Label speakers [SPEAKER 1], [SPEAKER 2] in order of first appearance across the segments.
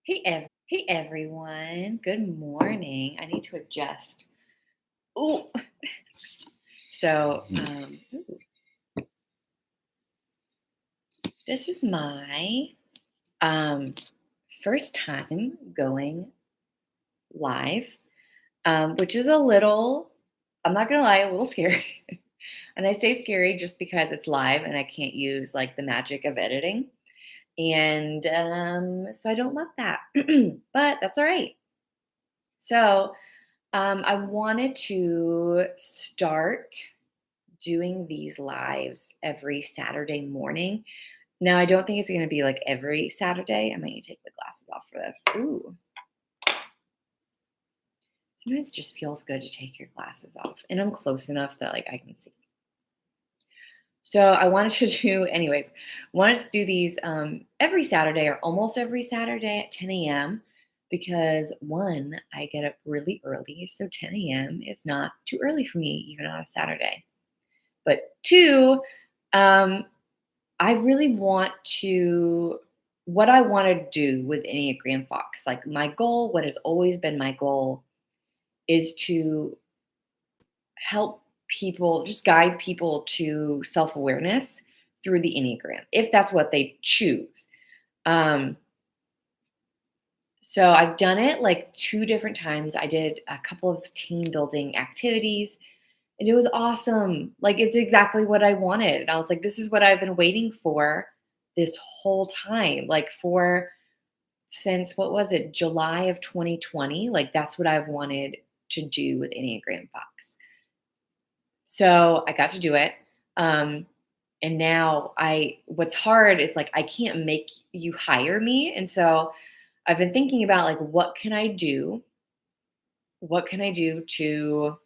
[SPEAKER 1] Hey everyone. Good morning. I need to adjust. Oh, so this is my um, first time going live, which is a little, I'm not gonna lie, a little scary. And I say scary just because it's live and I can't use like the magic of editing. And so I don't love that, but that's all right. So I wanted to start doing these lives every Saturday morning. Now, I don't think it's going to be like every Saturday. I might need to take the glasses off for this. Ooh, sometimes it just feels good to take your glasses off, and I'm close enough that like I can see. So I wanted to wanted to do these every Saturday or almost every Saturday at 10 a.m. because one, I get up really early, so 10 a.m. is not too early for me, even on a Saturday. But two, um, I really want to what I want to do with Enneagram Fox. Like my goal, what has always been my goal, is to help people, just guide people to self awareness through the Enneagram, if that's what they choose. Um, so I've done it like two different times. I did a couple of team building activities and it was awesome. Like it's exactly what I wanted. And I was like, this is what I've been waiting for this whole time. Like for since what was it, July of 2020? Like that's what I've wanted to do with Enneagram Fox. So I got to do it. Um, and now what's hard is like I can't make you hire me. And so I've been thinking about like what can I do? What can I do to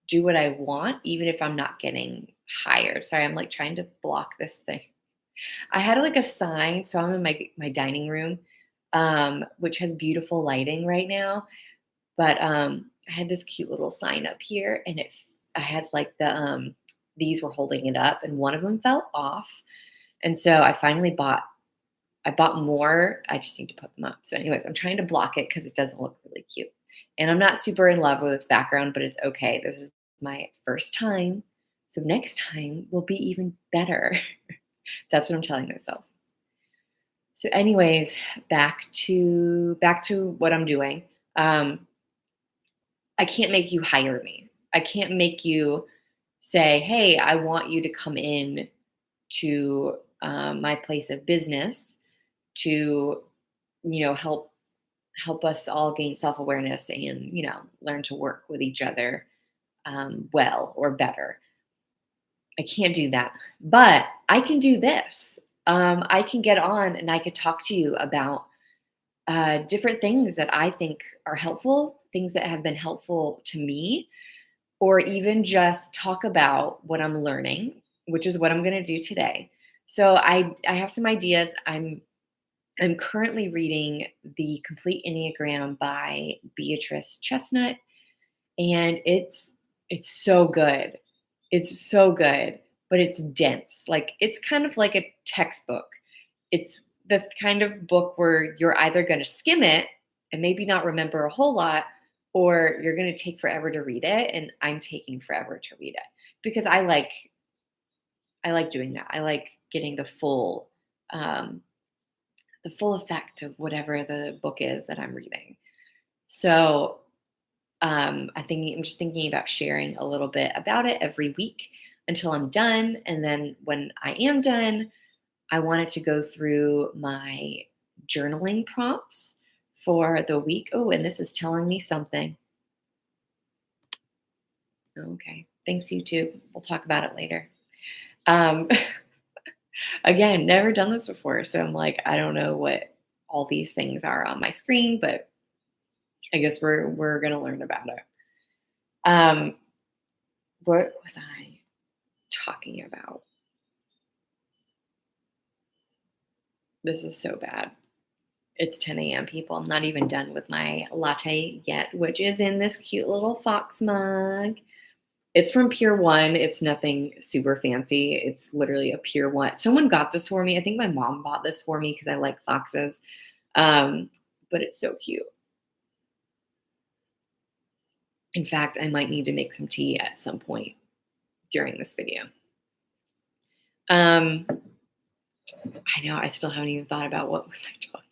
[SPEAKER 1] do what I want, even if I'm not getting hired? Sorry, I'm like trying to block this thing. I had like a sign, so I'm in my dining room, which has beautiful lighting right now. But I had this cute little sign up here, and I had like these were holding it up, and one of them fell off, and so I bought more. I just need to put them up. So, anyways, I'm trying to block it because it doesn't look really cute, and I'm not super in love with its background, but it's okay. This is my first time, so next time will be even better. That's what I'm telling myself. So, anyways, back to what I'm doing. Um, I can't make you hire me. I can't make you say, "Hey, I want you to come in to my place of business to, help us all gain self awareness and learn to work with each other well or better." I can't do that, but I can do this. I can get on and I could talk to you about different things that I think are helpful, things that have been helpful to me, or even just talk about what I'm learning, which is what I'm going to do today. So I have some ideas. I'm currently reading The Complete Enneagram by Beatrice Chestnut, and it's so good. It's so good, but it's dense. Like it's kind of like a textbook. It's the kind of book where you're either going to skim it and maybe not remember a whole lot, or you're going to take forever to read it. And I'm taking forever to read it because I like doing that. I like getting um, the full effect of whatever the book is that I'm reading. So I'm just thinking about sharing a little bit about it every week until I'm done. And then when I am done, I wanted to go through my journaling prompts for the week. Oh, and this is telling me something. Okay. Thanks, YouTube. We'll talk about it later. Um, again, never done this before. So I'm like, I don't know what all these things are on my screen, but I guess we're gonna learn about it. Um, what was I talking about? This is so bad. It's 10 a.m., people. I'm not even done with my latte yet, which is in this cute little fox mug. It's from Pier 1. It's nothing super fancy. It's literally a Pier 1. Someone got this for me. I think my mom bought this for me because I like foxes. Um, but it's so cute. In fact, I might need to make some tea at some point during this video. Um, I know I still haven't even thought about what was I talking.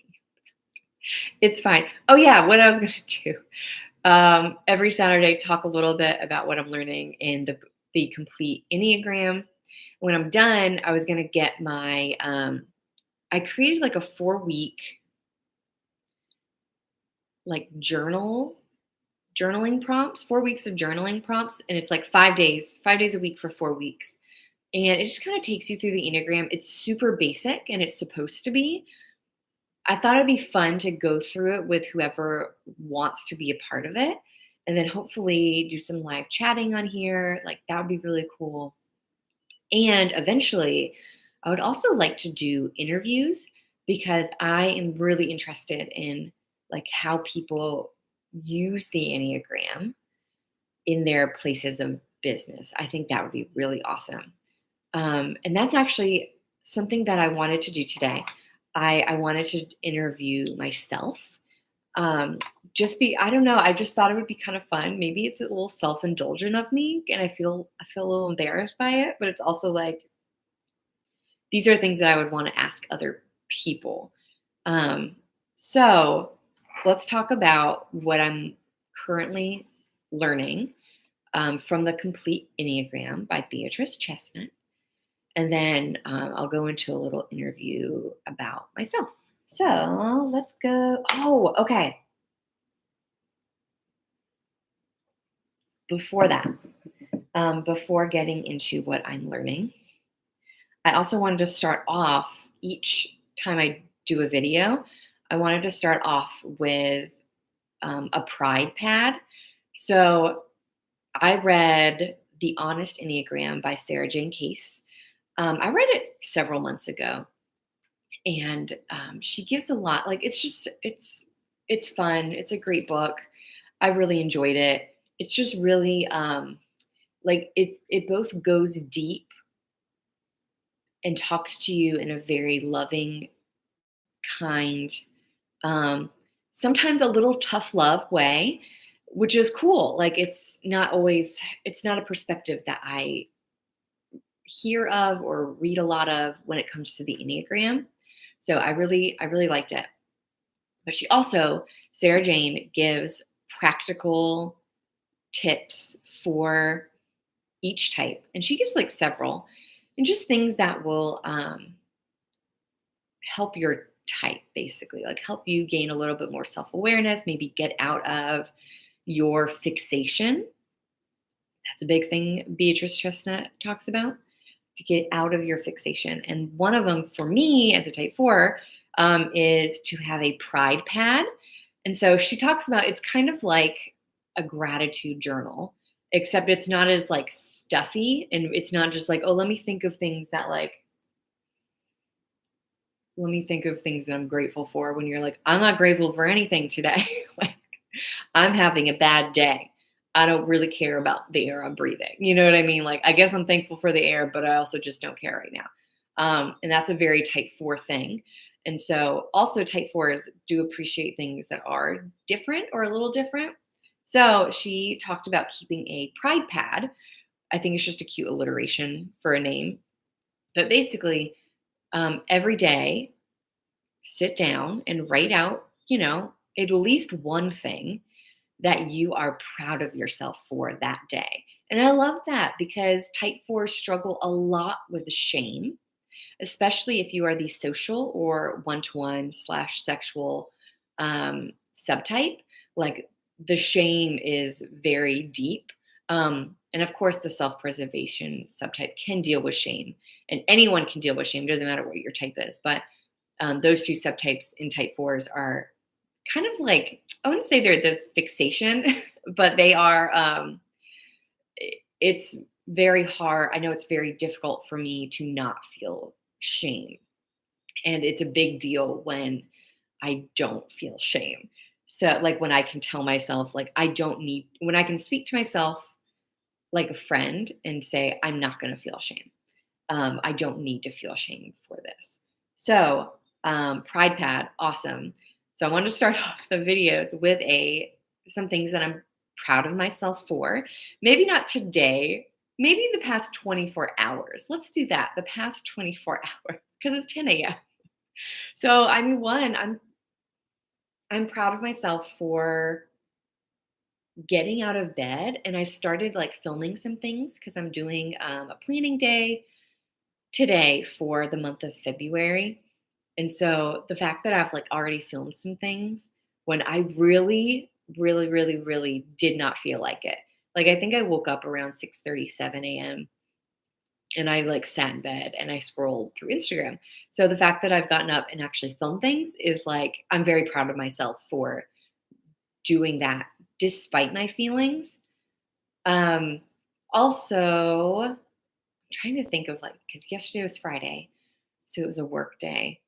[SPEAKER 1] It's fine. Oh yeah, what I was gonna do. Every Saturday, talk a little bit about what I'm learning in the complete Enneagram. When I'm done, I was gonna get my. I created like a 4 week like journaling prompts, 4 weeks of journaling prompts, and it's like 5 days a week for 4 weeks, and it just kind of takes you through the Enneagram. It's super basic, and it's supposed to be. I thought it'd be fun to go through it with whoever wants to be a part of it. And then hopefully do some live chatting on here. Like that would be really cool. And eventually, I would also like to do interviews because I am really interested in like how people use the Enneagram in their places of business. I think that would be really awesome. And that's actually something that I wanted to do today. I wanted to interview myself. I don't know. I just thought it would be kind of fun. Maybe it's a little self-indulgent of me, and I feel a little embarrassed by it, but it's also like these are things that I would want to ask other people. Um, so let's talk about what I'm currently learning from the Complete Enneagram by Beatrice Chestnut. And then I'll go into a little interview about myself. So let's go. Oh, okay. Before that, before getting into what I'm learning, I also wanted to start off each time I do a video. I wanted to start off with a pride pad. So I read The Honest Enneagram by Sarah Jane Case. I read it several months ago, and she gives a lot. Like it's fun. It's a great book. I really enjoyed it. It's just really like it both goes deep and talks to you in a very loving, kind, um, sometimes a little tough love way, which is cool. Like it's not a perspective that I hear of or read a lot of when it comes to the Enneagram. So I really liked it. But she also, Sarah Jane, gives practical tips for each type. And she gives like several, and just things that will help your type, basically, like help you gain a little bit more self awareness, maybe get out of your fixation. That's a big thing Beatrice Chestnut talks about, to get out of your fixation. And one of them for me as a type 4 is to have a pride pad. And so she talks about it's kind of like a gratitude journal, except it's not as like stuffy, and it's not just like, oh, let me think of things that I'm grateful for, when you're like, I'm not grateful for anything today. Like, I'm having a bad day. I don't really care about the air I'm breathing. You know what I mean? Like, I guess I'm thankful for the air, but I also just don't care right now. And that's a very type 4 thing. And so also type 4s do appreciate things that are different or a little different. So she talked about keeping a pride pad. I think it's just a cute alliteration for a name. But basically, every day, sit down and write out, at least one thing that you are proud of yourself for that day. And I love that because type 4s struggle a lot with shame, especially if you are the social or one-to-one slash sexual subtype. Like the shame is very deep. And of course, the self-preservation subtype can deal with shame, and anyone can deal with shame. It doesn't matter what your type is, but those two subtypes in type 4s are kind of like, I wouldn't say they're the fixation, but they are, it's very hard. I know it's very difficult for me to not feel shame. And it's a big deal when I don't feel shame. So, like, when I can tell myself, like, when I can speak to myself like a friend and say, I'm not going to feel shame. I don't need to feel shame for this. So, Pride Pad, awesome. So I wanted to start off the videos with some things that I'm proud of myself for. Maybe not today, maybe the past 24 hours. Let's do that. The past 24 hours because it's 10 a.m. So I mean, one, I'm proud of myself for getting out of bed, and I started like filming some things because I'm doing a planning day today for the month of February. And so the fact that I've like already filmed some things when I really, really, really, really did not feel like it. Like I think I woke up around 6:37 a.m. and I like sat in bed and I scrolled through Instagram. So the fact that I've gotten up and actually filmed things is like I'm very proud of myself for doing that despite my feelings. Um also I'm trying to think of like because yesterday was Friday, so it was a work day.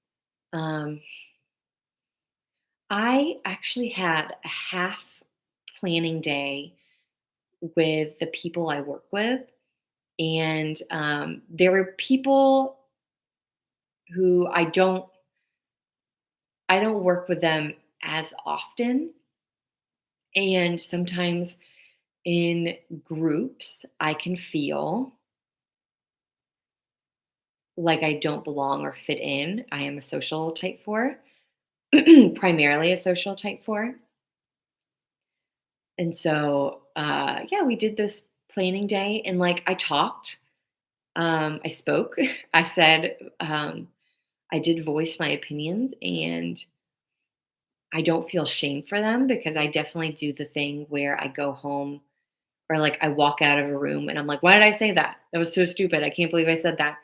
[SPEAKER 1] Um I actually had a half planning day with the people I work with. And there were people who I don't work with them as often. And sometimes in groups, I can feel like I don't belong or fit in. I am a social type four, primarily a social type four. And so, yeah, we did this planning day and like I talked. I spoke. I said, I did voice my opinions and I don't feel shame for them because I definitely do the thing where I go home or like I walk out of a room and I'm like, why did I say that? That was so stupid. I can't believe I said that.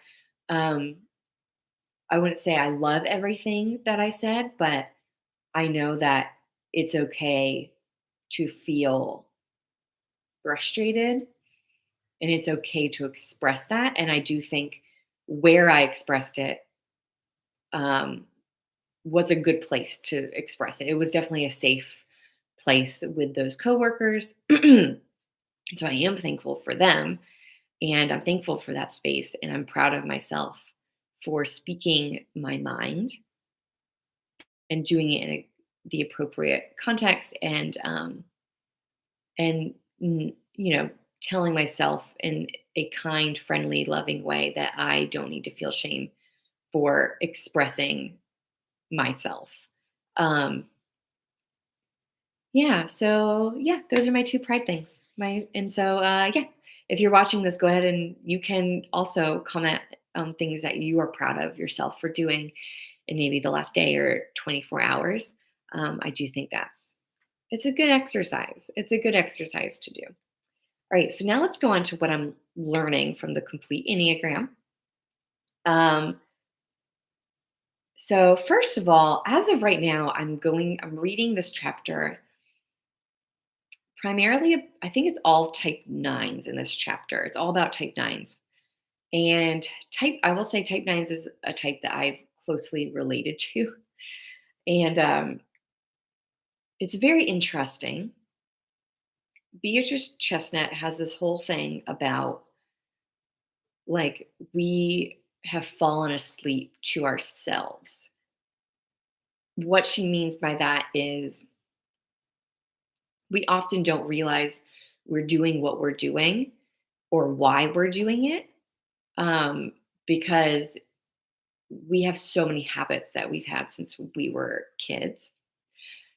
[SPEAKER 1] Um, I wouldn't say I love everything that I said, but I know that it's okay to feel frustrated and it's okay to express that. And I do think where I expressed it, um, was a good place to express it. It was definitely a safe place with those coworkers. So I am thankful for them and I'm thankful for that space and I'm proud of myself for speaking my mind and doing it in the appropriate context and telling myself in a kind, friendly, loving way that I don't need to feel shame for expressing myself. Um, Yeah, so yeah, those are my 2 pride things. Yeah, if you're watching this, go ahead and you can also comment on things that you are proud of yourself for doing in maybe the last day or 24 hours. I do think it's a good exercise. It's a good exercise to do. All right, so now let's go on to what I'm learning from the complete Enneagram. Um, so first of all, as of right now, I'm reading this chapter. Primarily, I think it's all type nines in this chapter. It's all about type nines. And I will say type nines is a type that I've closely related to. And it's very interesting. Beatrice Chestnut has this whole thing about like we have fallen asleep to ourselves. What she means by that is we often don't realize we're doing what we're doing or why we're doing it, because we have so many habits that we've had since we were kids.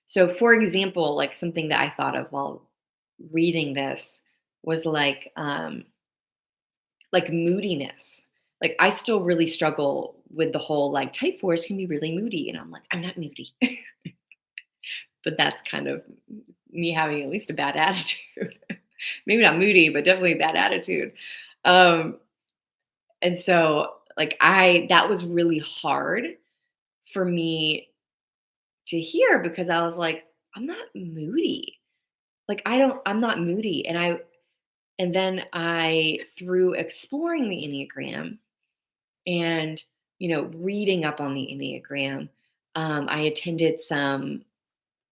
[SPEAKER 1] So, for example, like something that I thought of while reading this was like moodiness. Like I still really struggle with the whole like type fours can be really moody, and I'm like I'm not moody, but that's kind of me having at least a bad attitude. Maybe not moody, but definitely a bad attitude. Um, and so like I that was really hard for me to hear because I was like, I'm not moody. Like I'm not moody. And then through exploring the Enneagram and, reading up on the Enneagram, I attended some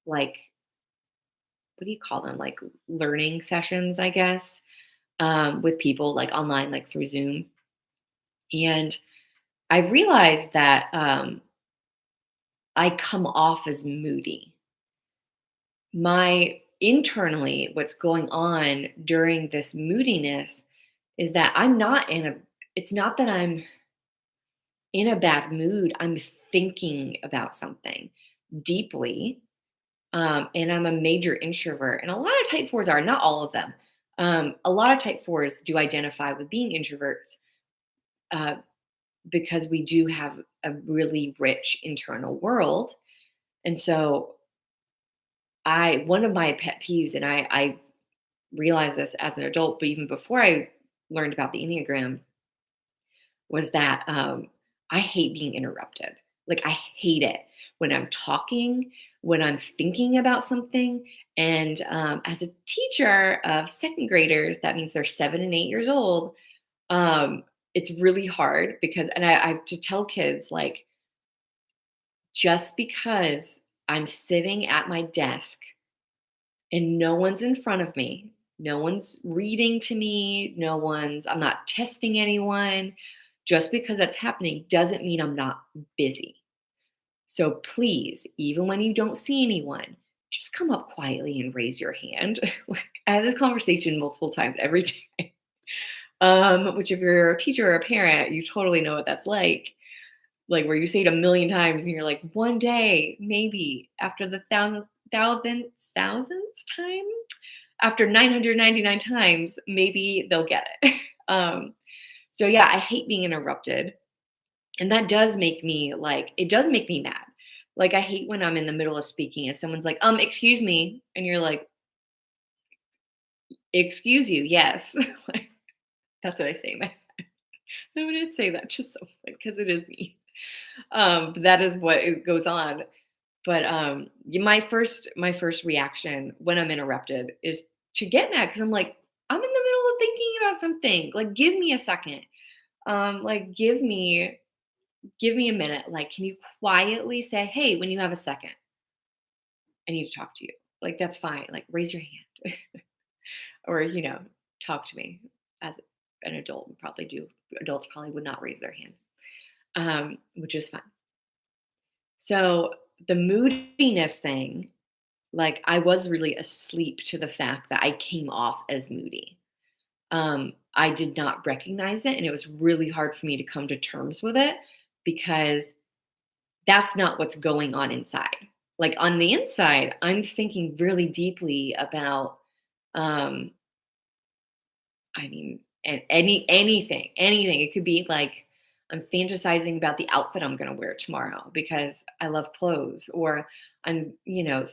[SPEAKER 1] like, what do you call them? Like learning sessions, I guess, with people like online, like through Zoom. And I realized that, I come off as moody. My internally, what's going on during this moodiness is that it's not that I'm in a bad mood. I'm thinking about something deeply. And I'm a major introvert. And a lot of type fours are, not all of them. A lot of type fours do identify with being introverts uh, because we do have a really rich internal world. And so one of my pet peeves, and I realized this as an adult, but even before I learned about the Enneagram, was that I hate being interrupted. Like, I hate it when I'm talking, when I'm thinking about something. And as a teacher of second graders, that means they're 7 and 8 years old. It's really hard because, and I have to tell kids, like, just because I'm sitting at my desk and no one's in front of me, no one's reading to me, I'm not testing anyone. Just because that's happening doesn't mean I'm not busy. So please, even when you don't see anyone, just come up quietly and raise your hand. Like, I have this conversation multiple times every day. Which if you're a teacher or a parent, you totally know what that's like. Like, where you say it a million times and you're like, one day, maybe after the thousandth time, after 999 times, maybe they'll get it. So yeah, I hate being interrupted. And that does make me like, it does make me mad. Like, I hate when I'm in the middle of speaking and someone's like, excuse me. And you're like, excuse you, yes. Like, that's what I say. I wouldn't say that to someone because it is me. But that is what goes on. But my first reaction when I'm interrupted is to get mad because I'm like, I'm in the middle of thinking about something. Like, give me a second. Like, give me a minute. Like, can you quietly say, hey, when you have a second, I need to talk to you. Like, that's fine. Like, raise your hand or, talk to me as an adult would probably do. Adults probably would not raise their hand, which is fine. So the moodiness thing, like, I was really asleep to the fact that I came off as moody. I did not recognize it, and it was really hard for me to come to terms with it because that's not what's going on inside. Like, on the inside, I'm thinking really deeply about, um, I mean, and anything. It could be like I'm fantasizing about the outfit I'm going to wear tomorrow because I love clothes, or I'm,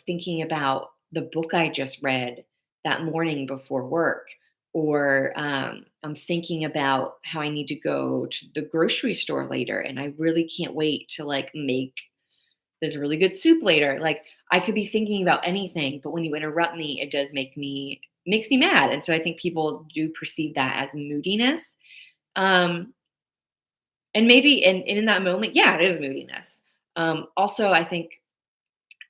[SPEAKER 1] thinking about the book I just read that morning before work, or I'm thinking about how I need to go to the grocery store later, and I really can't wait to like make this really good soup later. Like, I could be thinking about anything, but when you interrupt me, it does makes me mad. And so I think people do perceive that as moodiness. Um, and maybe and in that moment, yeah, it is moodiness. Also, I think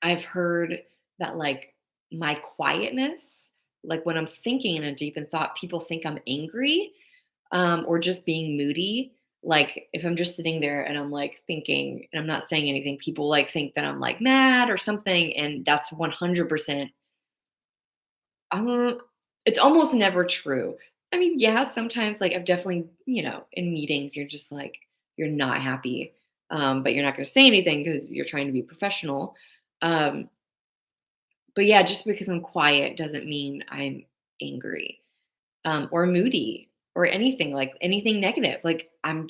[SPEAKER 1] I've heard that, like, my quietness, like when I'm thinking in a deep in thought, people think I'm angry, or just being moody. Like, if I'm just sitting there and I'm like thinking and I'm not saying anything, people like think that I'm like mad or something. And that's 100%. Um, it's almost never true. I mean, yeah, sometimes, like, I've definitely, in meetings, you're just like, you're not happy, but you're not going to say anything because you're trying to be professional. Um, but yeah, just because I'm quiet doesn't mean I'm angry, or moody or anything, like anything negative. Like, I'm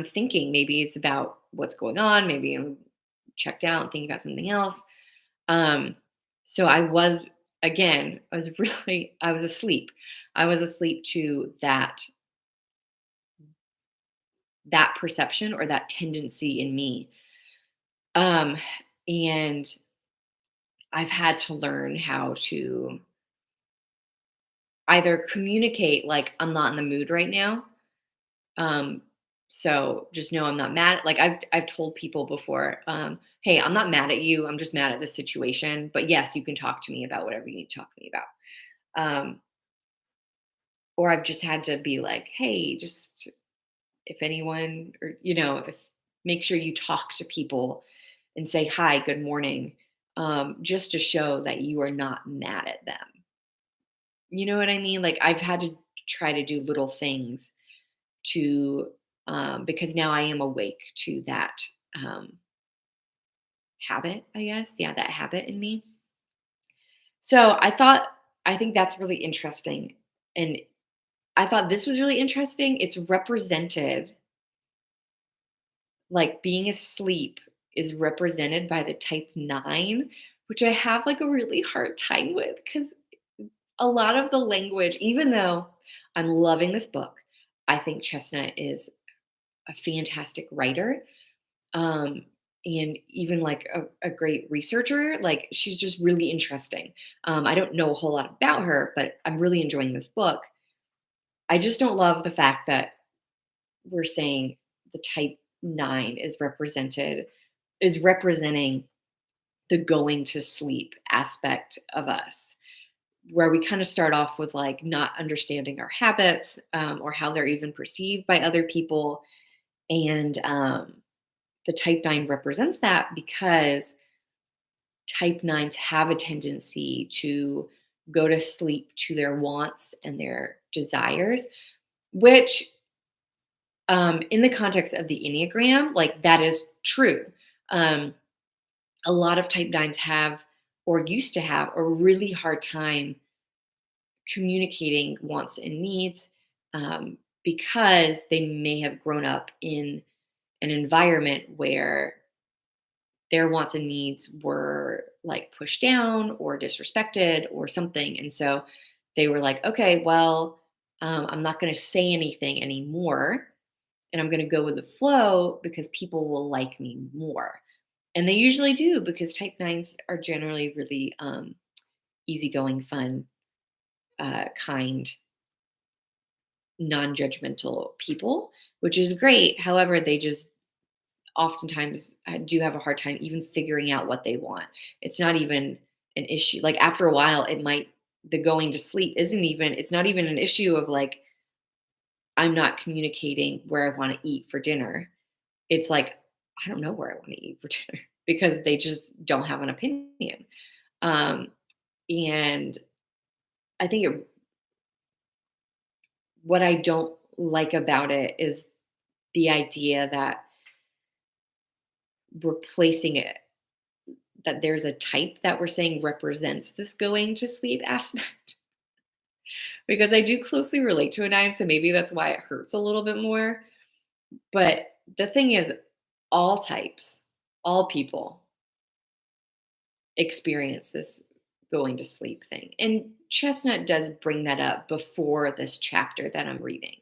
[SPEAKER 1] thinking maybe it's about what's going on. Maybe I'm checked out and thinking about something else. Um, so I was asleep. I was asleep to that perception or that tendency in me. Um, and I've had to learn how to either communicate, like, I'm not in the mood right now. Um, so just know I'm not mad. Like, I've told people before, hey, I'm not mad at you. I'm just mad at the situation. But yes, you can talk to me about whatever you need to talk to me about. Um, or I've just had to be like, hey, just if anyone, or if make sure you talk to people and say hi, good morning, just to show that you are not mad at them. You know what I mean? Like I've had to try to do little things to because now I am awake to that um, habit, I guess. Yeah, that habit in me. So I think that's really interesting. And I thought this was really interesting. It's represented, like being asleep is represented by the type 9, which I have like a really hard time with because a lot of the language, even though I'm loving this book, I think Chestnut is a fantastic writer. Um, and even like a great researcher. Like she's just really interesting. I don't know a whole lot about her, but I'm really enjoying this book. I just don't love the fact that we're saying the type 9 is representing the going to sleep aspect of us, where we kind of start off with like not understanding our habits, or how they're even perceived by other people. And the type 9 represents that because type 9s have a tendency to go to sleep to their wants and their desires, which, in the context of the Enneagram, like that is true. Um, a lot of type 9s have or used to have a really hard time communicating wants and needs, because they may have grown up in an environment where their wants and needs were like pushed down or disrespected or something. And so they were like, okay, well, I'm not going to say anything anymore. And I'm going to go with the flow because people will like me more. And they usually do because type 9s are generally really easygoing, fun, kind, non judgmental people, which is great. However, they just oftentimes I do have a hard time even figuring out what they want. It's not even an issue. Like after a while, the going to sleep it's not even an issue of like, I'm not communicating where I want to eat for dinner. It's like, I don't know where I want to eat for dinner because they just don't have an opinion. Um, and I think what I don't like about it is the idea that replacing it that there's a type that we're saying represents this going to sleep aspect because I do closely relate to a 9, so maybe that's why it hurts a little bit more. But the thing is, all types, all people experience this going to sleep thing. And Chestnut does bring that up before this chapter that I'm reading.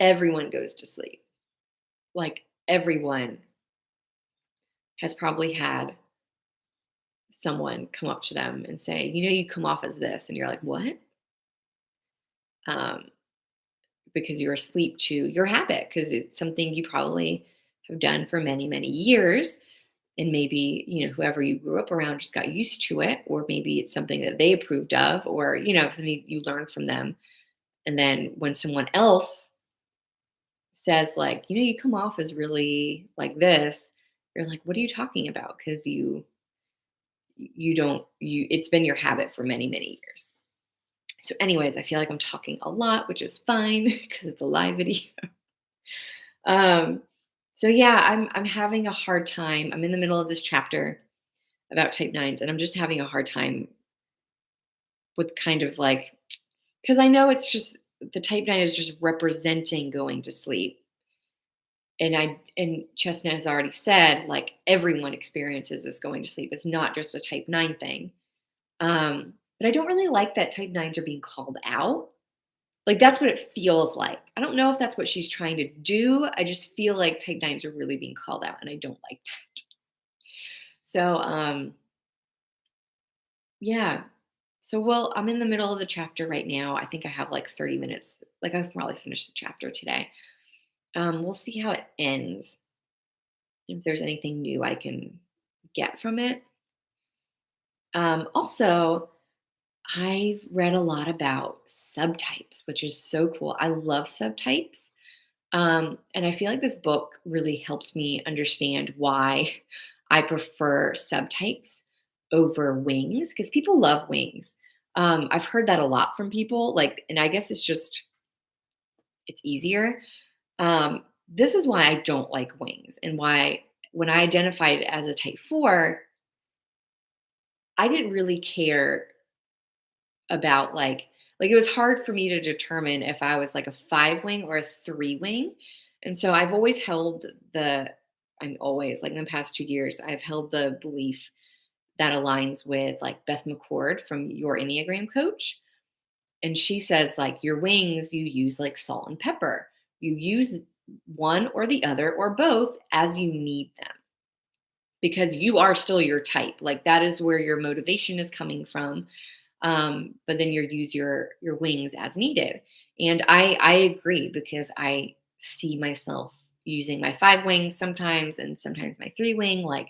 [SPEAKER 1] Everyone goes to sleep. Like everyone has probably had someone come up to them and say, you come off as this. And you're like, what? Um, because you're asleep to your habit, because it's something you probably have done for many, many years. And maybe, whoever you grew up around just got used to it, or maybe it's something that they approved of, or, something you learned from them. And then when someone else says, like, you come off as really like this, you're like, what are you talking about? Because you don't, it's been your habit for many, many years. So, anyways, I feel like I'm talking a lot, which is fine because it's a live video. Um, so yeah, I'm having a hard time. I'm in the middle of this chapter about type 9s, and I'm just having a hard time with kind of like because I know it's just the type 9 is just representing going to sleep. And Chestnut has already said, like, everyone experiences this going to sleep. It's not just a type 9 thing. But I don't really like that type 9s are being called out. Like, that's what it feels like. I don't know if that's what she's trying to do. I just feel like type 9s are really being called out, and I don't like that. So, yeah. So, well, I'm in the middle of the chapter right now. I think I have like 30 minutes. Like, I've probably finished the chapter today. We'll see how it ends. If there's anything new I can get from it. Also, I've read a lot about subtypes, which is so cool. I love subtypes. And I feel like this book really helped me understand why I prefer subtypes over wings because people love wings. I've heard that a lot from people, like, and I guess it's easier. This is why I don't like wings and why when I identified as a type 4, I didn't really care about it was hard for me to determine if I was like a 5 wing or a 3 wing. And so I've always held the I'm always like in the past 2 years, I've held the belief that aligns with like Beth McCord from Your Enneagram Coach. And she says like your wings you use like salt and pepper. You use one or the other or both as you need them because you are still your type. Like that is where your motivation is coming from. But then you use your wings as needed. And I agree because I see myself using my 5 wings sometimes and sometimes my 3 wing. Like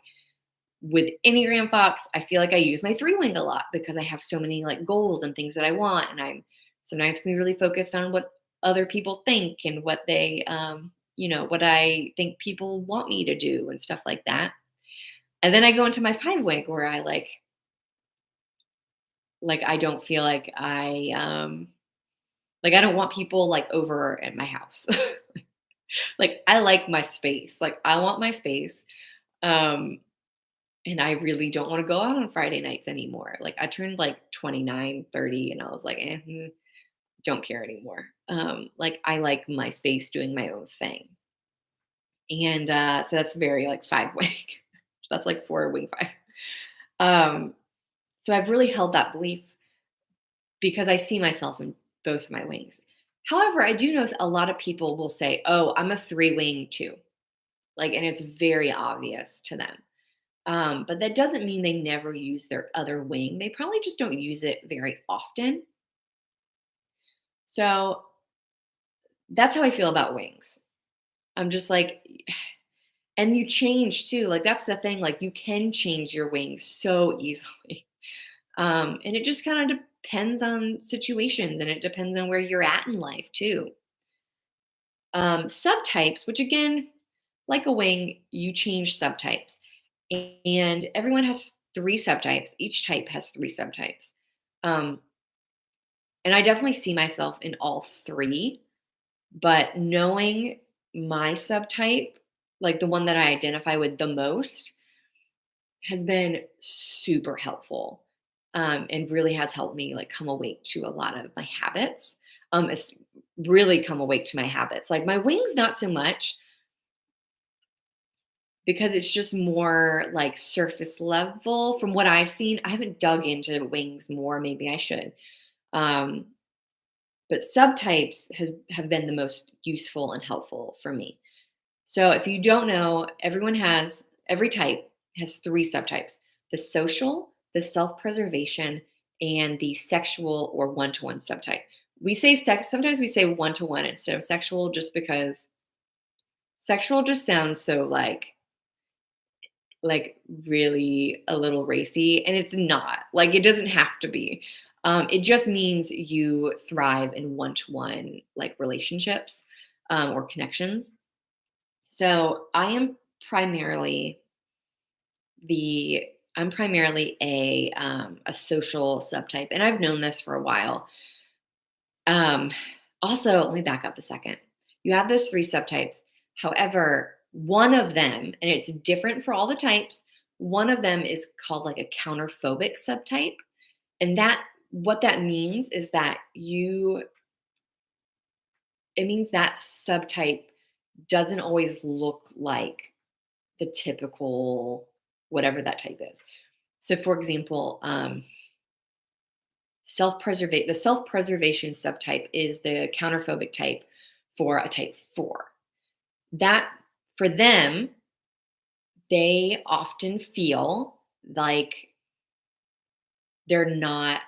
[SPEAKER 1] with Enneagram Fox, I feel like I use my 3 wing a lot because I have so many like goals and things that I want. And I'm sometimes can be really focused on what other people think and what they what I think people want me to do and stuff like that. And then I go into my 5 wing where I I don't feel like I don't want people like over at my house. Like I like my space. Like I want my space. Um and I really don't want to go out on Friday nights anymore. Like I turned like 29, 30, and I was like, don't care anymore. Like I like my space doing my own thing. And so that's very like 5 wing. That's like 4 wing 5. Um so I've really held that belief because I see myself in both of my wings. However, I do know a lot of people will say, "Oh, I'm a 3 wing too." Like, and it's very obvious to them. But that doesn't mean they never use their other wing. They probably just don't use it very often. So that's how I feel about wings. I'm just like, and you change too. Like that's the thing. Like you can change your wings so easily. And it just kind of depends on situations and it depends on where you're at in life too. Subtypes, which again, like a wing, you change subtypes. And everyone has 3 subtypes. Each type has 3 subtypes. Um, and I definitely see myself in all 3, but knowing my subtype, like the one that I identify with the most, has been super helpful. And really has helped me like come awake to a lot of my habits. It's really come awake to my habits. Like my wings, not so much because it's just more like surface level from what I've seen. I haven't dug into wings more. Maybe I should. Um, but subtypes have been the most useful and helpful for me. So if you don't know, every type has 3 subtypes: the social, the self-preservation, and the sexual or one-to-one subtype. We say sex sometimes we say one-to-one instead of sexual just because sexual just sounds so like really a little racy and it's not. Like it doesn't have to be. It just means you thrive in one-to-one like relationships or connections. So primarily the I'm primarily a social subtype, and I've known this for a while. Um, Also, let me back up a second. You have those 3 subtypes. However, one of them, and it's different for all the types, one of them is called like a counterphobic subtype. And that what that means is that it means that subtype doesn't always look like the typical whatever that type is. So, for example, the self-preservation subtype is the counterphobic type for a type 4. That for them, they often feel like they're not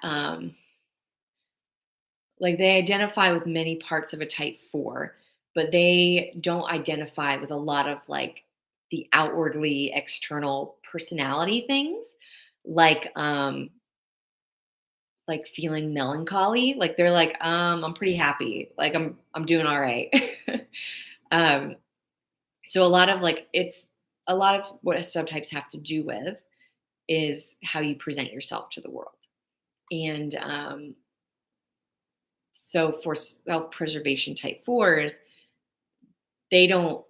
[SPEAKER 1] like they identify with many parts of a type 4, but they don't identify with a lot of the outwardly external personality things like feeling melancholy. Like they're like, I'm pretty happy. Like I'm doing all right. Um, so a lot of like it's a lot of what subtypes have to do with is how you present yourself to the world. And so for self-preservation type fours, they don't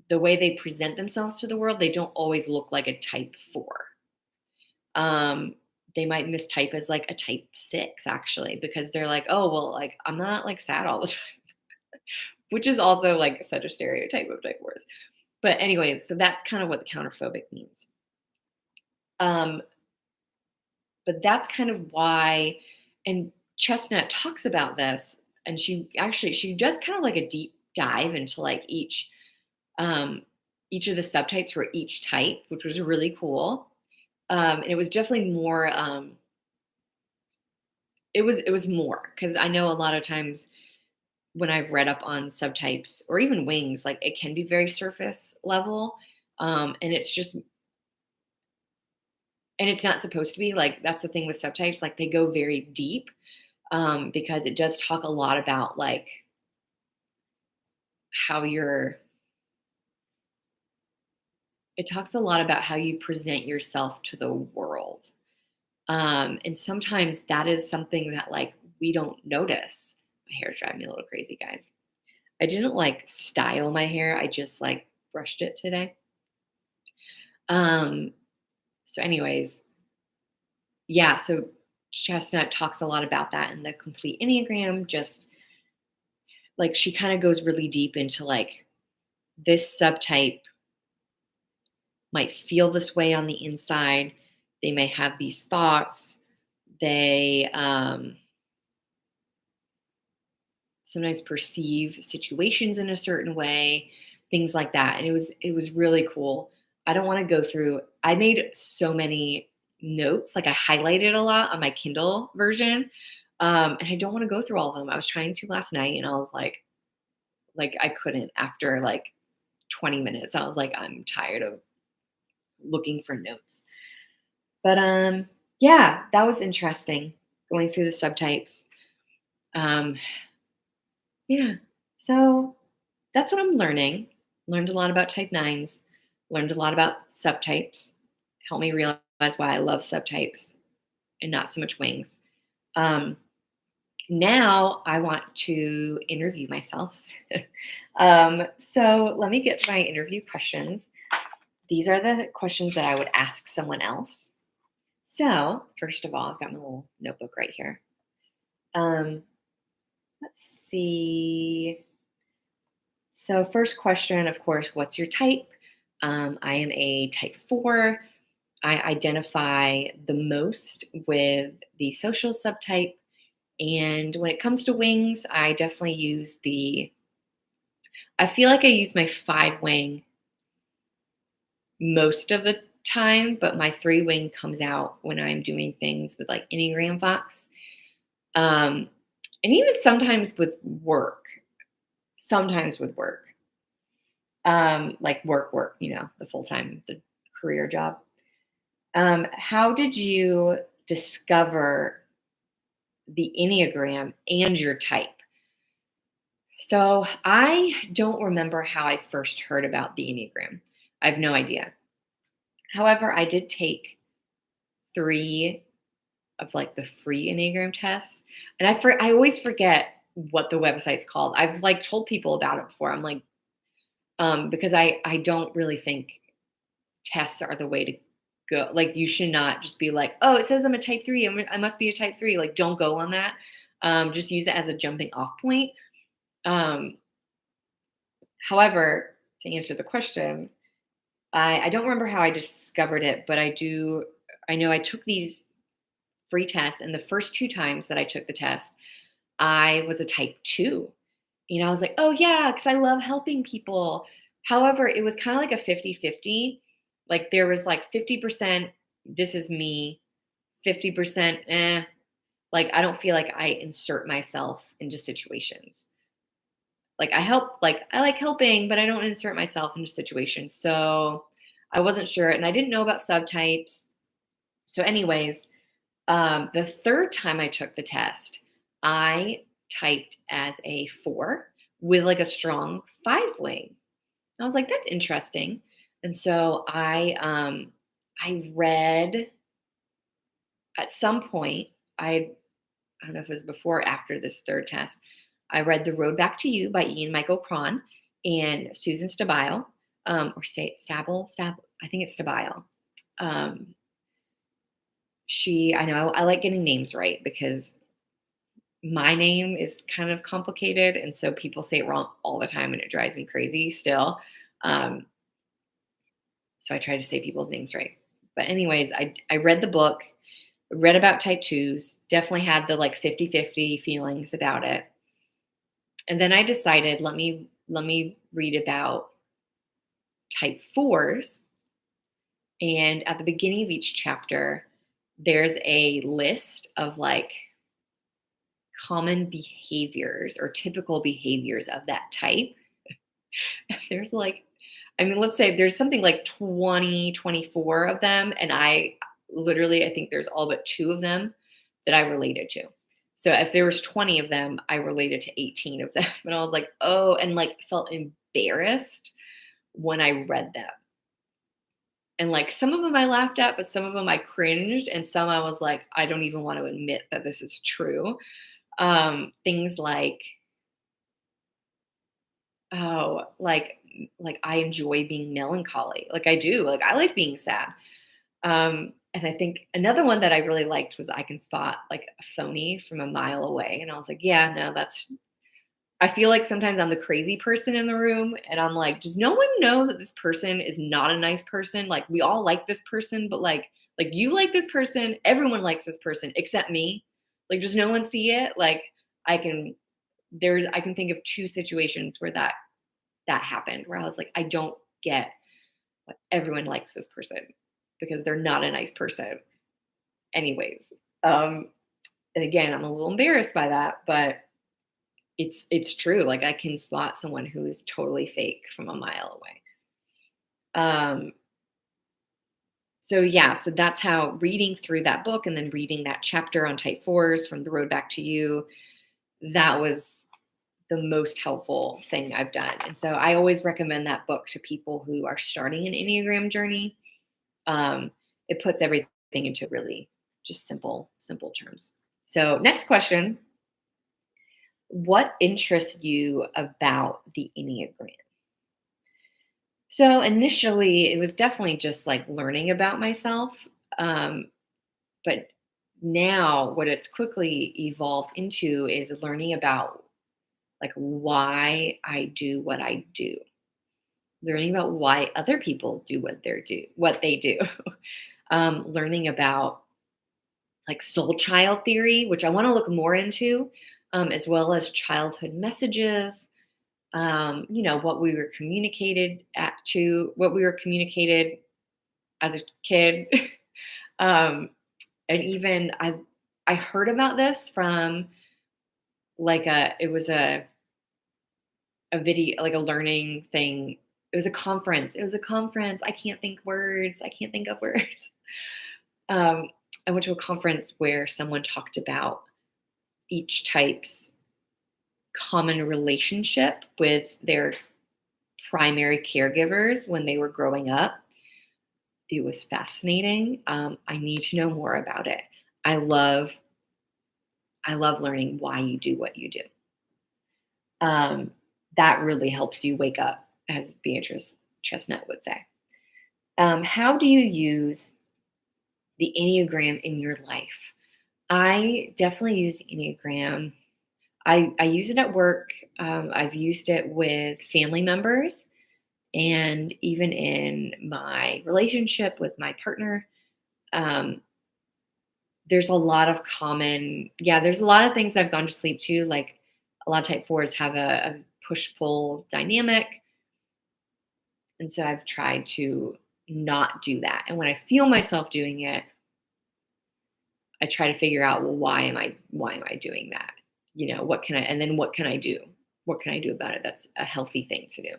[SPEAKER 1] the way they present themselves to the world, they don't always look like a type four. Um, they might mistype as like a type six actually, because they're like, oh well, like I'm not like sad all the time, which is also like such a stereotype of type fours. But anyways, so that's kind of what the counterphobic means. Um, but that's kind of why, and Chestnut talks about this, and she does kind of like a deep dive into like um, each of the subtypes for each type, which was really cool. And it was definitely more. It was more because I know a lot of times when I've read up on subtypes or even wings, like it can be very surface level, and it's not supposed to be like that's the thing with subtypes. Like they go very deep because it does talk a lot about like how you're. It talks a lot about how you present yourself to the world. And sometimes that is something that like we don't notice. My hair's driving me a little crazy, guys. I didn't like style my hair. I just like brushed it today. Um, so anyways, yeah, so Chestnut talks a lot about that in the complete Enneagram. Just like she kind of goes really deep into like this subtype might feel this way on the inside. They may have these thoughts. They sometimes perceive situations in a certain way, things like that. And it was really cool. I don't want to go through. I made so many notes, like I highlighted a lot on my Kindle version. And I don't want to go through all of them. I was trying to last night and I was like I couldn't after like 20 minutes. I was like, I'm tired of looking for notes. But yeah, that was interesting going through the subtypes. Um, yeah. So that's what I'm learning. Learned a lot about type nines, learned a lot about subtypes. Helped me realize why I love subtypes and not so much wings. Um, Now I want to interview myself. So let me get to my interview questions. These are the questions that I would ask someone else. So first of all, I've got my little notebook right here. Um, let's see. So first question, of course, what's your type? I am a type four. I identify the most with the social subtype. And when it comes to wings, I feel like I use my 5 wing most of the time, but my 3 wing comes out when I'm doing things with like Enneagram Fox. Um, and even sometimes with work, sometimes with work, like work, the full time, the career job. How did you discover the Enneagram and your type? So I don't remember how I first heard about the Enneagram. I have no idea. However, I did take 3 of like the free Enneagram tests, and I always forget what the website's called. I've like told people about it before. I'm like, because I don't really think tests are the way to go. Like you should not just be like, oh, it says I'm a type 3. I must be a type 3. Like don't go on that. Just use it as a jumping off point. Um, However, to answer the question, I don't remember how I discovered it, but I know I took these free tests, and the first 2 times that I took the test, I was a type 2. I was like, "Oh, yeah, because I love helping people." However, it was kinda like a 50-50. Like, there was, like, 50%, "This is me," 50%, "Eh." Like, I don't feel like I insert myself into situations. Like, I like helping, but I don't insert myself into situations, so I wasn't sure, and I didn't know about subtypes. So anyways, the third time I took the test, I typed as a 4, with like a strong 5 wing. I was like, that's interesting. And so I read at some point, I don't know if it was before or after this third test, I read The Road Back to You by Ian Michael Cron and Susan Stabile, I think it's Stabile. Um, I know I like getting names right because my name is kind of complicated. And so people say it wrong all the time and it drives me crazy still. Um, so I try to say people's names right. But anyways, I read the book, read about type twos, definitely had the like 50-50 feelings about it. And then I decided, let me read about type fours. And at the beginning of each chapter, there's a list of like common behaviors or typical behaviors of that type. There's like, I mean, let's say there's something like 20, 24 of them. And I think there's all but 2 of them that I related to. So if there was 20 of them, I related to 18 of them. And I was like, oh, and like felt embarrassed when I read them. And like some of them I laughed at, but some of them I cringed. And some I was like, I don't even want to admit that this is true. Things like, oh, like I enjoy being melancholy. Like I do. Like I like being sad. And I think another one that I really liked was I can spot like a phony from a mile away. And I was like, yeah, no, I feel like sometimes I'm the crazy person in the room. And I'm like, does no one know that this person is not a nice person? Like we all like this person, but like you like this person, everyone likes this person except me. Like, does no one see it? Like I can, I can think of 2 situations where that happened where I was like, I don't get what everyone likes this person because they're not a nice person. Anyways, um, and again, I'm a little embarrassed by that, but it's true. Like I can spot someone who is totally fake from a mile away. Um, so yeah, so that's how reading through that book and then reading that chapter on type fours from The Road Back to You, that was the most helpful thing I've done. And so I always recommend that book to people who are starting an Enneagram journey. It puts everything into really just simple terms. So next question, what interests you about the Enneagram? So initially it was definitely just like learning about myself. Um, but now what it's quickly evolved into is learning about like why I do what I do, learning about why other people do what they do, learning about like soul child theory, which I want to look more into, as well as childhood messages, what we were what we were communicated as a kid. um, and even I heard about this from like it was a video, like a learning thing. It was a conference. I can't think words. I can't think of words. Um, I went to a conference where someone talked about each type's common relationship with their primary caregivers when they were growing up. It was fascinating. I need to know more about it. I love learning why you do what you do. Um, that really helps you wake up, as Beatrice Chestnut would say. How do you use the Enneagram in your life? I definitely use the Enneagram. I use it at work. I've used it with family members and even in my relationship with my partner. Um, there's a lot of there's a lot of things I've gone to sleep to. Like a lot of type fours have a push-pull dynamic. And so I've tried to not do that. And when I feel myself doing it, I try to figure out, well, why am I doing that? What can I do? What can I do about it? That's a healthy thing to do.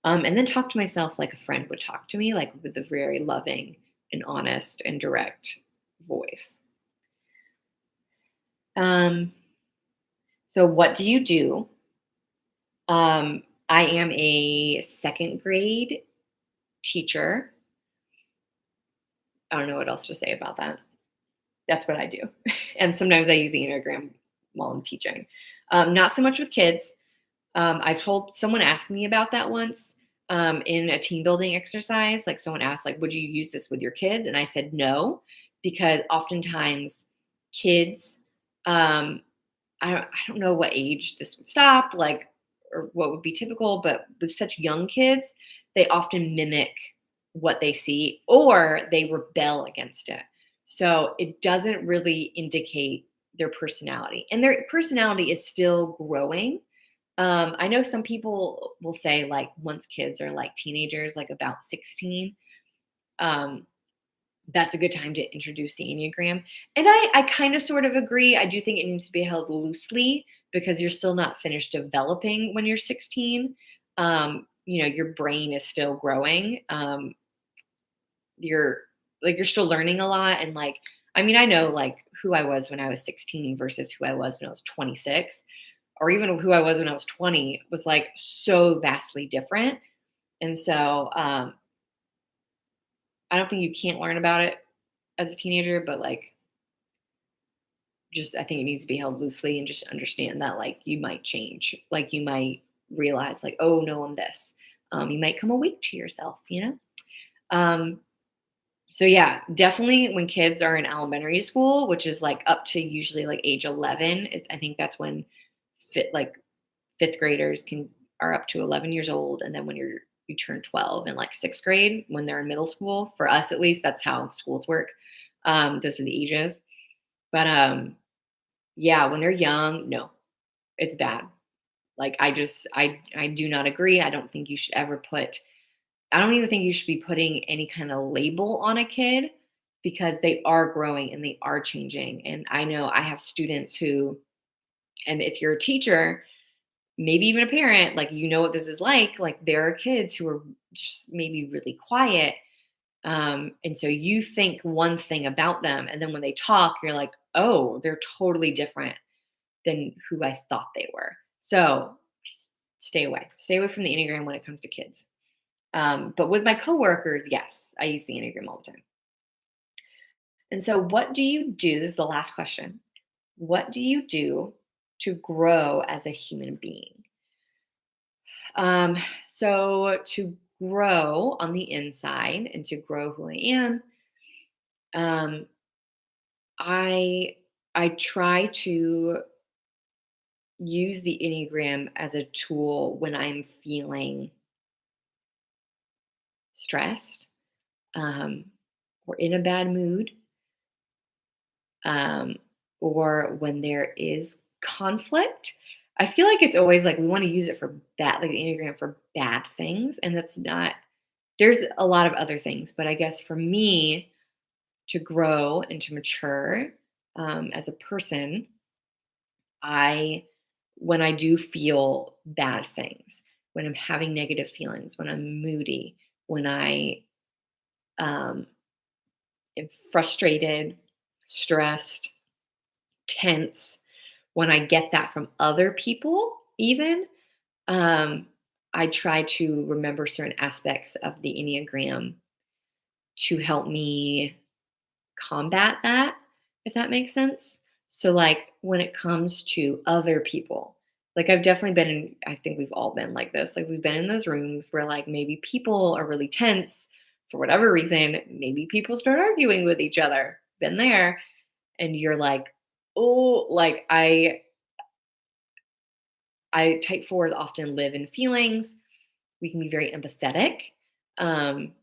[SPEAKER 1] And then talk to myself like a friend would talk to me, like with a very loving and honest and direct voice. So what do you do I am a second grade teacher. I don't know what else to say about that. That's what I do. And sometimes I use the Enneagram while I'm teaching. Not so much with kids. I've told someone asked me about that once in a team building exercise. Like someone asked, like, would you use this with your kids? And I said no, because oftentimes kids, um, I don't know what age this would stop, like, or what would be typical, but with such young kids, they often mimic what they see or they rebel against it. So it doesn't really indicate their personality. And their personality is still growing. I know some people will say, like, once kids are like teenagers, like about 16, um, that's a good time to introduce the Enneagram. And I kind of sort of agree. I do think it needs to be held loosely because you're still not finished developing when you're 16. Your brain is still growing. You're you're still learning a lot. And like, I mean, I know like who I was when I was 16 versus who I was when I was 26, or even who I was when I was 20 was like so vastly different. And so I don't think you can't learn about it as a teenager, but like, just I think it needs to be held loosely and just understand that like you might change. Like you might realize like, oh no, I'm this. You might come awake to yourself, you know? Um, so yeah, definitely when kids are in elementary school, which is like up to usually like age 11, I think that's when like fifth graders can are up to 11 years old. And then when you turn 12 in like sixth grade, when they're in middle school, for us at least, that's how schools work. Those are the ages. But yeah, when they're young, no, it's bad. Like I do not agree. I don't even think you should be putting any kind of label on a kid because they are growing and they are changing. And I know I have students who, and if you're a teacher, maybe even a parent, like you know what this is like there are kids who are just maybe really quiet. And so you think one thing about them, and then when they talk, you're like, oh, they're totally different than who I thought they were. So stay away from the Enneagram when it comes to kids. But with my coworkers, yes, I use the Enneagram all the time. And so, what do you do? This is the last question. What do you do to grow as a human being? Um, so, to grow on the inside and to grow who I am, um, I I try to use the Enneagram as a tool when I'm feeling stressed, um, or in a bad mood, um, or when there is conflict. I feel like it's always like we want to use it for bad, like the Enneagram for bad things. And that's not, there's a lot of other things. But I guess for me to grow and to mature as a person, I, when I do feel bad things, when I'm having negative feelings, when I'm moody, when I um, am frustrated, stressed, tense, when I get that from other people, even, um, I try to remember certain aspects of the Enneagram to help me combat that, if that makes sense. So, like, when it comes to other people, like, I've definitely been in, I think we've all been like this. Like, we've been in those rooms where, like, maybe people are really tense for whatever reason. Maybe people start arguing with each other. Been there. And you're like, oh, like, type fours often live in feelings. We can be very empathetic. Um,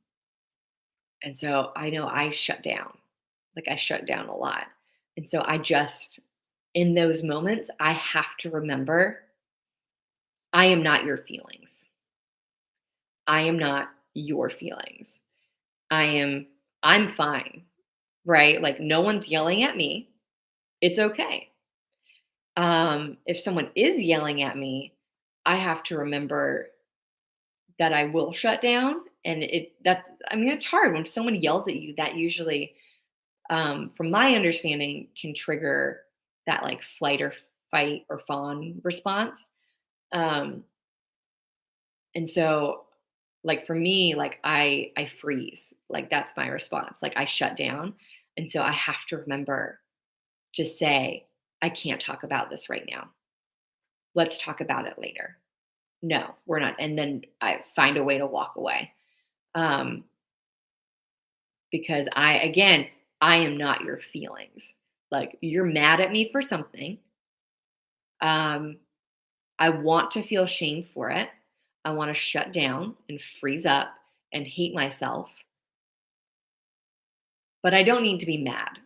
[SPEAKER 1] and so I know I shut down. Like I shut down a lot. And so I just, in those moments, I have to remember I am not your feelings. I am not your feelings. I am, I'm fine, right? Like no one's yelling at me. It's okay. If someone is yelling at me, I have to remember that I will shut down. And I mean, it's hard when someone yells at you. That usually, from my understanding, can trigger that like flight or fight or fawn response. Um, And so, like, for me, like, I freeze. Like, that's my response. Like, I shut down. And so I have to remember to say, "I can't talk about this right now. Let's talk about it later." No, we're not. And then I find a way to walk away. Um, because again, I am not your feelings. Like, you're mad at me for something. Um, I want to feel shame for it. I want to shut down and freeze up and hate myself, but I don't need to be mad.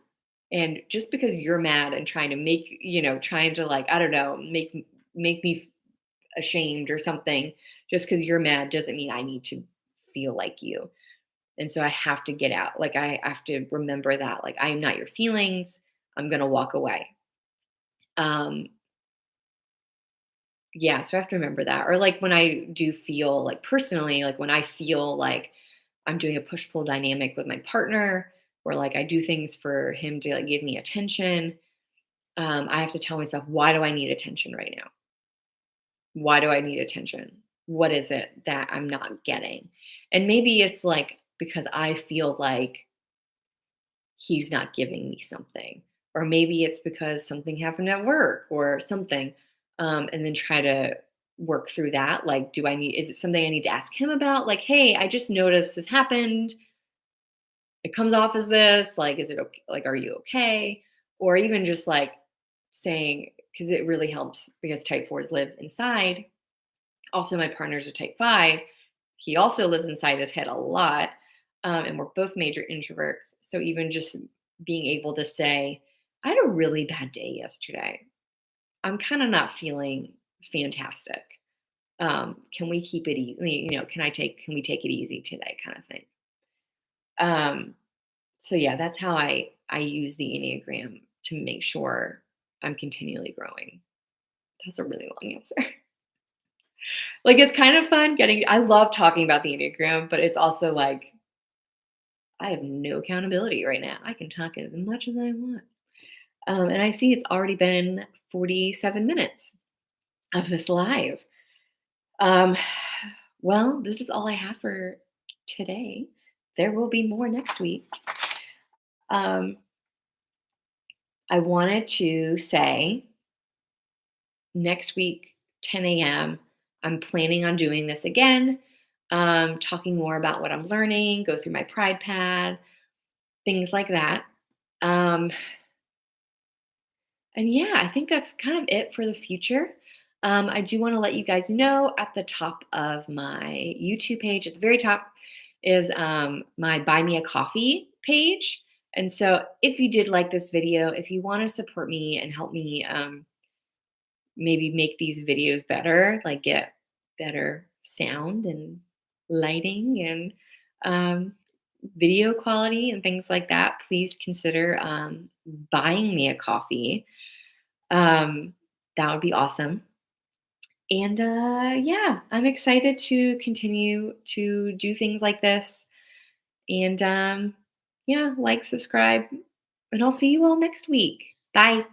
[SPEAKER 1] And just because you're mad and trying to trying to, like, I don't know, make me ashamed or something, just because you're mad doesn't mean I need to feel like you. And so I have to get out. Like, I have to remember that. Like, I am not your feelings. I'm gonna walk away. Um, yeah, so I have to remember that. Or like when I do feel like personally, like when I feel like I'm doing a push-pull dynamic with my partner, or like I do things for him to like give me attention. I have to tell myself, why do I need attention right now? Why do I need attention? What is it that I'm not getting? And maybe it's like because I feel like he's not giving me something. Or maybe it's because something happened at work or something. And then try to work through that. Like, is it something I need to ask him about? Like, hey, I just noticed this happened. It comes off as this. Like, is it okay? Like, are you okay? Or even just like saying, because it really helps because type fours live inside. Also, my partner's a type five. He also lives inside his head a lot. And we're both major introverts. So even just being able to say, I had a really bad day yesterday. I'm kind of not feeling fantastic. Can we keep it easy? Can we take it easy today kind of thing? Um, so yeah, that's how I use the Enneagram to make sure I'm continually growing. That's a really long answer. Like, it's kind of fun I love talking about the Enneagram, but it's also like, I have no accountability right now. I can talk as much as I want. And I see it's already been 47 minutes of this live. Um, well, this is all I have for today. There will be more next week. Um, I wanted to say next week, 10 a.m., I'm planning on doing this again, talking more about what I'm learning, go through my Pride Pad, things like that. Um, and yeah, I think that's kind of it for the future. I do want to let you guys know at the top of my YouTube page, at the very top, is my Buy Me a Coffee page. And so if you did like this video, if you want to support me and help me maybe make these videos better, like get better sound and lighting and um, video quality and things like that, please consider buying me a coffee. Um, that would be awesome. And yeah, I'm excited to continue to do things like this. And yeah, like, subscribe, and I'll see you all next week. Bye.